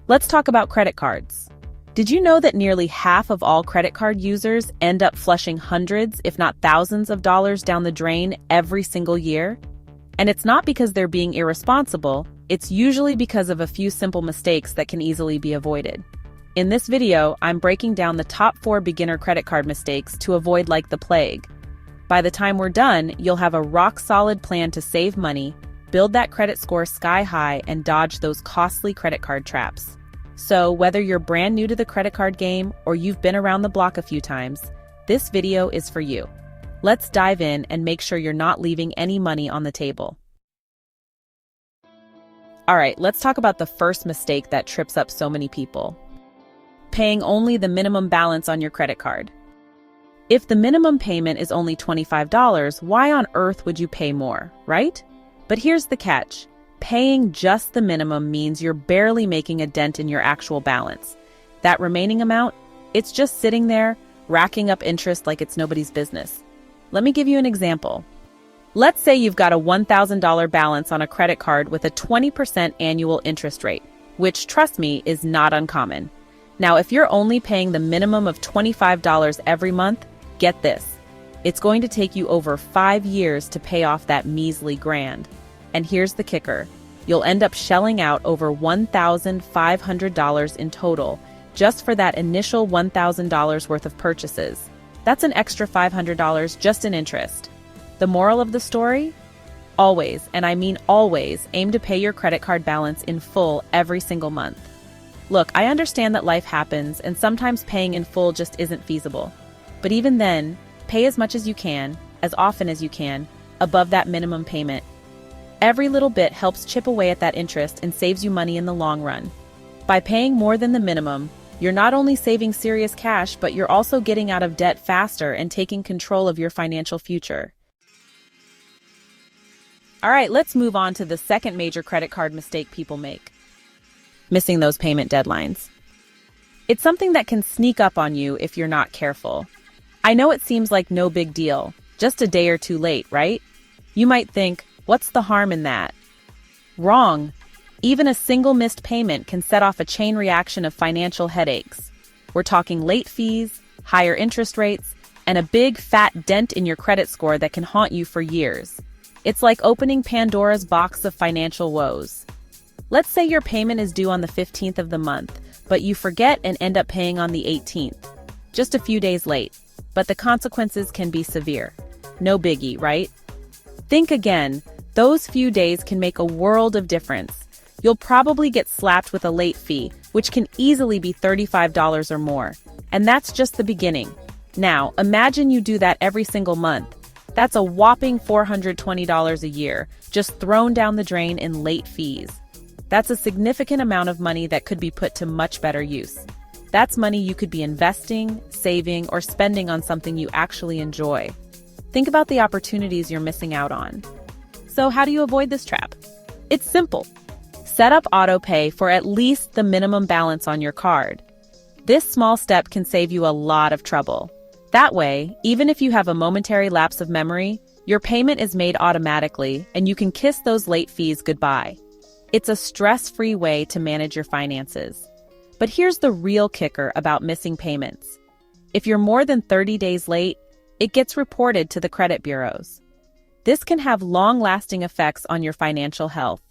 Let's talk about credit cards. Did you know that nearly half of all credit card users end up flushing hundreds, if not thousands of dollars down the drain every single year? And it's not because they're being irresponsible, it's usually because of a few simple mistakes that can easily be avoided. In this video, I'm breaking down the top 4 beginner credit card mistakes to avoid like the plague. By the time we're done, you'll have a rock-solid plan to save money, build that credit score sky high, and dodge those costly credit card traps. So, whether you're brand new to the credit card game or you've been around the block a few times, this video is for you. Let's dive in and make sure you're not leaving any money on the table. Alright, let's talk about the first mistake that trips up so many people. Paying only the minimum balance on your credit card. If the minimum payment is only $25, why on earth would you pay more, right? But here's the catch. Paying just the minimum means you're barely making a dent in your actual balance. That remaining amount, it's just sitting there, racking up interest like it's nobody's business. Let me give you an example. Let's say you've got a $1,000 balance on a credit card with a 20% annual interest rate, which, trust me, is not uncommon. Now, if you're only paying the minimum of $25 every month, get this. It's going to take you over 5 years to pay off that measly grand. And here's the kicker. You'll end up shelling out over $1,500 in total just for that initial $1,000 worth of purchases. That's an extra $500 just in interest. The moral of the story? Always, and I mean always, aim to pay your credit card balance in full every single month. Look, I understand that life happens and sometimes paying in full just isn't feasible. But even then, pay as much as you can, as often as you can, above that minimum payment. Every little bit helps chip away at that interest and saves you money in the long run. By paying more than the minimum, you're not only saving serious cash, but you're also getting out of debt faster and taking control of your financial future. All right, let's move on to the second major credit card mistake people make. Missing those payment deadlines. It's something that can sneak up on you if you're not careful. I know it seems like no big deal, just a day or two late, right? You might think, what's the harm in that? Wrong. Even a single missed payment can set off a chain reaction of financial headaches. We're talking late fees, higher interest rates, and a big fat dent in your credit score that can haunt you for years. It's like opening Pandora's box of financial woes. Let's say your payment is due on the 15th of the month, but you forget and end up paying on the 18th. Just a few days late, but the consequences can be severe. No biggie, right? Think again. Those few days can make a world of difference. You'll probably get slapped with a late fee, which can easily be $35 or more. And that's just the beginning. Now, imagine you do that every single month. That's a whopping $420 a year, just thrown down the drain in late fees. That's a significant amount of money that could be put to much better use. That's money you could be investing, saving, or spending on something you actually enjoy. Think about the opportunities you're missing out on. So how do you avoid this trap? It's simple. Set up auto pay for at least the minimum balance on your card. This small step can save you a lot of trouble. That way, even if you have a momentary lapse of memory, your payment is made automatically and you can kiss those late fees goodbye. It's a stress-free way to manage your finances. But here's the real kicker about missing payments. If you're more than 30 days late, it gets reported to the credit bureaus. This can have long-lasting effects on your financial health.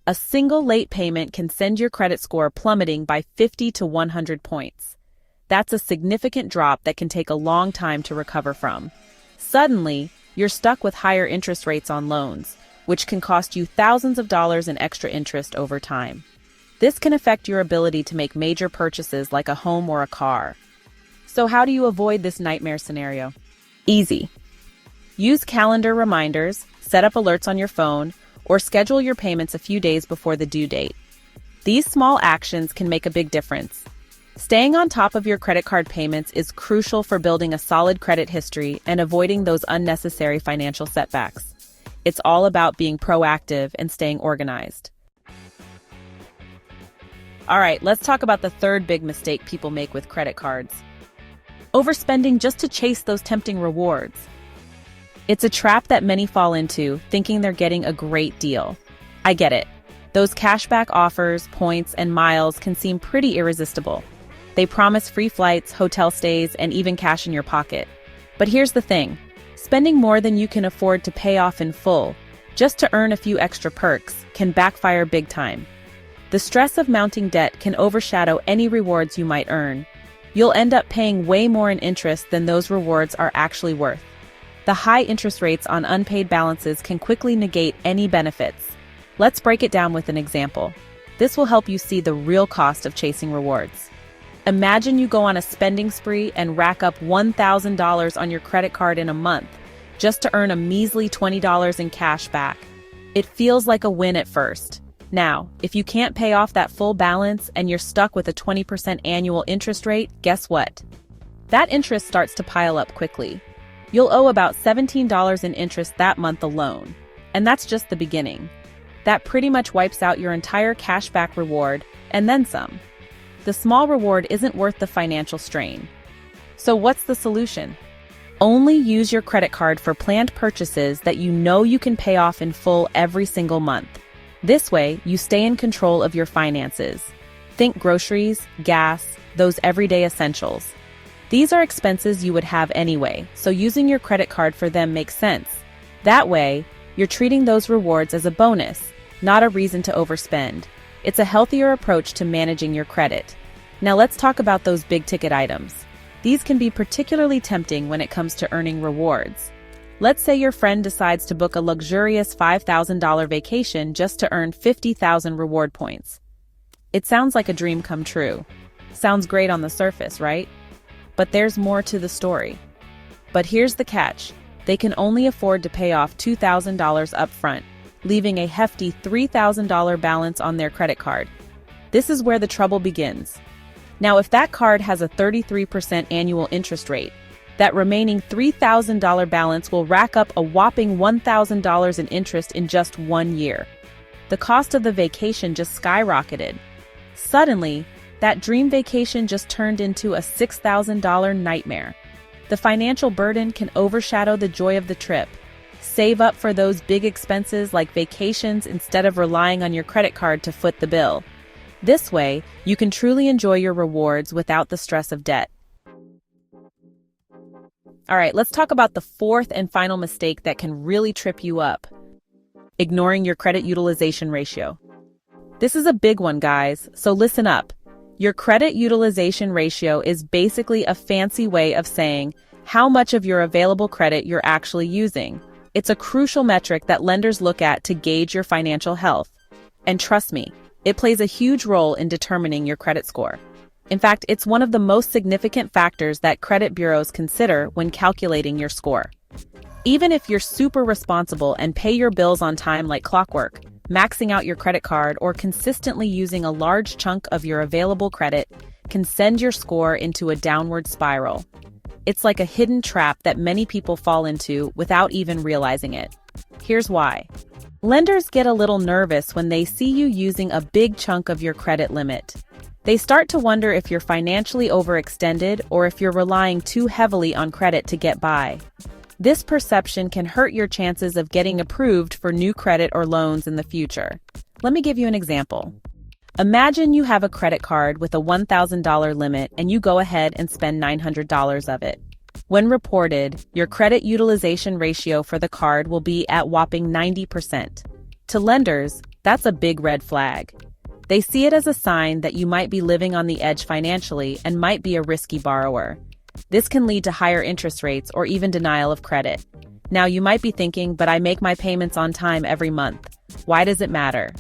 A single late payment can send your credit score plummeting by 50 to 100 points. That's a significant drop that can take a long time to recover from. Suddenly, you're stuck with higher interest rates on loans, which can cost you thousands of dollars in extra interest over time. This can affect your ability to make major purchases like a home or a car. So how do you avoid this nightmare scenario? Easy. Use calendar reminders, set up alerts on your phone, or schedule your payments a few days before the due date. These small actions can make a big difference. Staying on top of your credit card payments is crucial for building a solid credit history and avoiding those unnecessary financial setbacks. It's all about being proactive and staying organized. All right, let's talk about the third big mistake people make with credit cards. Overspending just to chase those tempting rewards. It's a trap that many fall into, thinking they're getting a great deal. I get it. Those cashback offers, points, and miles can seem pretty irresistible. They promise free flights, hotel stays, and even cash in your pocket. But here's the thing. Spending more than you can afford to pay off in full, just to earn a few extra perks, can backfire big time. The stress of mounting debt can overshadow any rewards you might earn. You'll end up paying way more in interest than those rewards are actually worth. The high interest rates on unpaid balances can quickly negate any benefits. Let's break it down with an example. This will help you see the real cost of chasing rewards. Imagine you go on a spending spree and rack up $1,000 on your credit card in a month, just to earn a measly $20 in cash back. It feels like a win at first. Now, if you can't pay off that full balance and you're stuck with a 20% annual interest rate, guess what? That interest starts to pile up quickly. You'll owe about $17 in interest that month alone. And that's just the beginning. That pretty much wipes out your entire cashback reward, and then some. The small reward isn't worth the financial strain. So what's the solution? Only use your credit card for planned purchases that you know you can pay off in full every single month. This way, you stay in control of your finances. Think groceries, gas, those everyday essentials. These are expenses you would have anyway, so using your credit card for them makes sense. That way, you're treating those rewards as a bonus, not a reason to overspend. It's a healthier approach to managing your credit. Now let's talk about those big-ticket items. These can be particularly tempting when it comes to earning rewards. Let's say your friend decides to book a luxurious $5,000 vacation just to earn 50,000 reward points. It sounds like a dream come true. Sounds great on the surface, right? But there's more to the story. But here's the catch. They can only afford to pay off $2,000 upfront, leaving a hefty $3,000 balance on their credit card. This is where the trouble begins. Now, if that card has a 33% annual interest rate, that remaining $3,000 balance will rack up a whopping $1,000 in interest in just 1 year. The cost of the vacation just skyrocketed. Suddenly, that dream vacation just turned into a $6,000 nightmare. The financial burden can overshadow the joy of the trip. Save up for those big expenses like vacations instead of relying on your credit card to foot the bill. This way, you can truly enjoy your rewards without the stress of debt. All right, let's talk about the fourth and final mistake that can really trip you up. Ignoring your credit utilization ratio. This is a big one, guys, so listen up. Your credit utilization ratio is basically a fancy way of saying how much of your available credit you're actually using. It's a crucial metric that lenders look at to gauge your financial health. And trust me, it plays a huge role in determining your credit score. In fact, it's one of the most significant factors that credit bureaus consider when calculating your score. Even if you're super responsible and pay your bills on time like clockwork, maxing out your credit card or consistently using a large chunk of your available credit can send your score into a downward spiral. It's like a hidden trap that many people fall into without even realizing it. Here's why. Lenders get a little nervous when they see you using a big chunk of your credit limit. They start to wonder if you're financially overextended or if you're relying too heavily on credit to get by. This perception can hurt your chances of getting approved for new credit or loans in the future. Let me give you an example. Imagine you have a credit card with a $1,000 limit and you go ahead and spend $900 of it. When reported, your credit utilization ratio for the card will be at whopping 90%. To lenders, that's a big red flag. They see it as a sign that you might be living on the edge financially and might be a risky borrower. This can lead to higher interest rates or even denial of credit. Now, you might be thinking, but I make my payments on time every month. Why does it matter?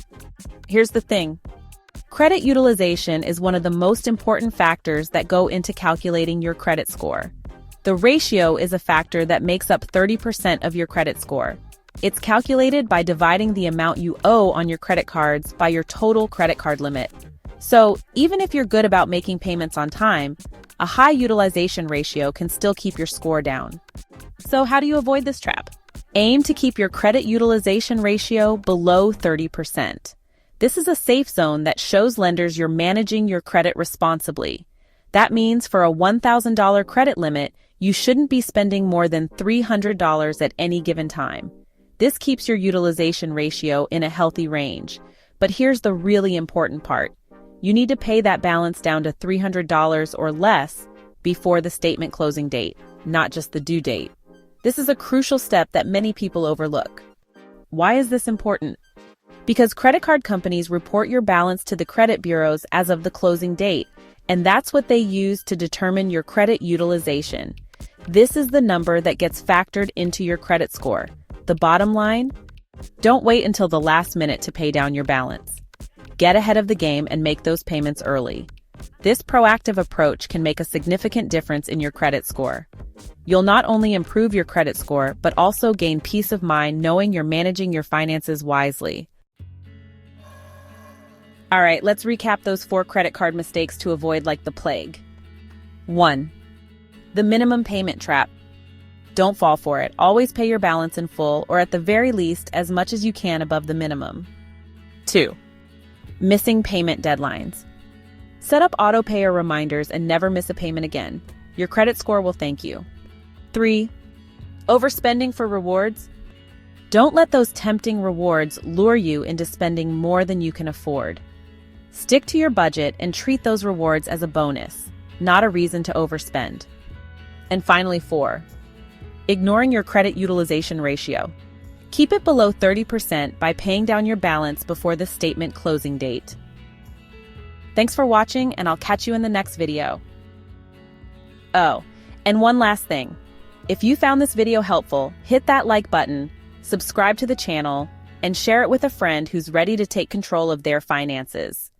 Here's the thing. Credit utilization is one of the most important factors that go into calculating your credit score. The ratio is a factor that makes up 30% of your credit score. It's calculated by dividing the amount you owe on your credit cards by your total credit card limit. So, even if you're good about making payments on time, a high utilization ratio can still keep your score down. So, how do you avoid this trap? Aim to keep your credit utilization ratio below 30%. This is a safe zone that shows lenders you're managing your credit responsibly. That means for a $1,000 credit limit, you shouldn't be spending more than $300 at any given time. This keeps your utilization ratio in a healthy range. But here's the really important part. You need to pay that balance down to $300 or less before the statement closing date, not just the due date. This is a crucial step that many people overlook. Why is this important? Because credit card companies report your balance to the credit bureaus as of the closing date, and that's what they use to determine your credit utilization. This is the number that gets factored into your credit score. The bottom line? Don't wait until the last minute to pay down your balance. Get ahead of the game and make those payments early. This proactive approach can make a significant difference in your credit score. You'll not only improve your credit score, but also gain peace of mind knowing you're managing your finances wisely. All right, let's recap those 4 credit card mistakes to avoid like the plague. 1. The minimum payment trap. Don't fall for it. Always pay your balance in full, or at the very least, as much as you can above the minimum. 2. Missing payment deadlines. Set up auto pay or reminders and never miss a payment again. Your credit score will thank you. 3. Overspending for rewards. Don't let those tempting rewards lure you into spending more than you can afford. Stick to your budget and treat those rewards as a bonus, not a reason to overspend. And finally, 4. Ignoring your credit utilization ratio. Keep it below 30% by paying down your balance before the statement closing date. Thanks for watching, and I'll catch you in the next video. Oh, and one last thing. If you found this video helpful, hit that like button, subscribe to the channel, and share it with a friend who's ready to take control of their finances.